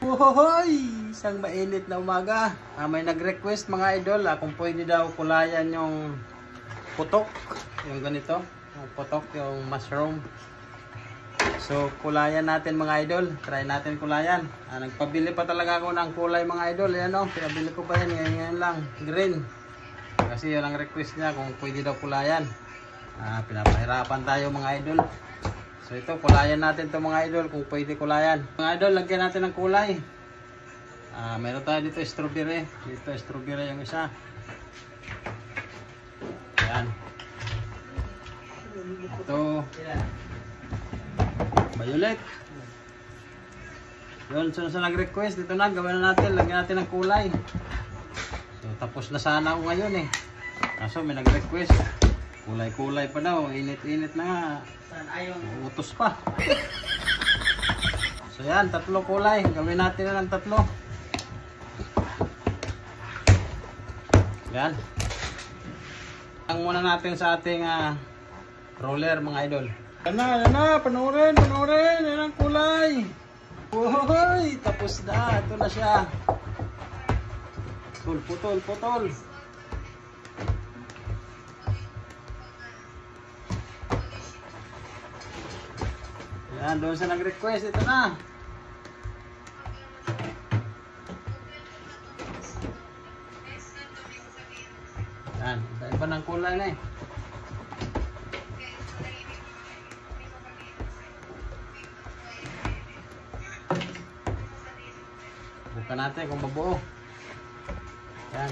Hohoy! Isang mainit na umaga. May nag-request mga idol kung pwede daw kulayan yung putok. Yung ganito. Yung putok, yung mushroom. So kulayan natin mga idol. Try natin kulayan. Nagpabili pa talaga ako ng kulay mga idol. Yan o. Pinabili ko pa yan. Ngayon lang. Green. Kasi yun ang request niya kung pwede daw kulayan. Pinapahirapan tayo mga idol. So ito, kulayan natin to mga idol kung pwede kulayan. Mga idol, lagyan natin ng kulay. Meron tayo dito strawberry. Dito strawberry yung isa. Ayan. Ito violet. Yun, so sa nag-request, dito na, gawin na natin. Lagyan natin ng kulay. So tapos na sana ako ngayon eh. Kaso may nag-request. Kulay-kulay pa daw. Init-init na nga. Utos pa. So yan, tatlo kulay. Gawin natin na ng tatlo. Yan. Ang muna natin sa ating roller mga idol. Yan na, panoorin. Yan ang kulay. Uy, tapos na. Ito na siya. Putol. Yan, doon sa nag-request, ito na. Yan, iba ng kulay na eh. Bukan natin kung mabuo. Yan.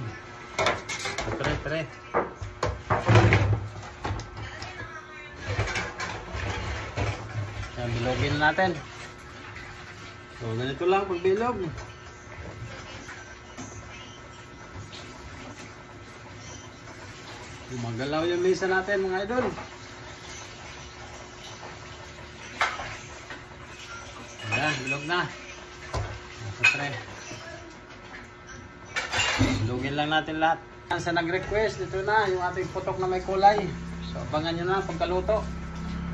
Pre. Yan, bilogin na natin. So, ganito lang pag bilog. Magalaw yung mesa natin mga idol. Ayan, bilog na. Pre. Bilogin lang natin lahat. Sa nag-request, ito na yung ating putok na may kulay. So, abangan nyo na pagkaluto.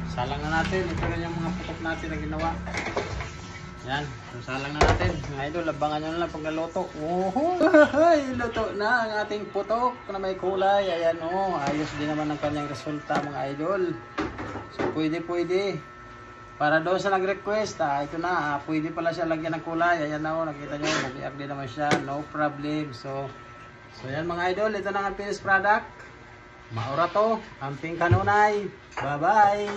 Salang na natin. Ito rin yung mga putok natin na ginawa. Yan. So, salang na natin. Mga idol, abangan nyo na lang pagkaluto. Luto na ang ating putok na may kulay. Ayan o. Ayos din naman ang kanyang resulta mga idol. So, pwede. Para doon sa nag-request, ito na. Pwede pala siya lagyan ng kulay. Ayan na o. Nakita nyo. Nag-iak din naman siya. No problem. So yan mga idol. Ito na ang finished product. Maura to. Amping kanunay. Bye-bye.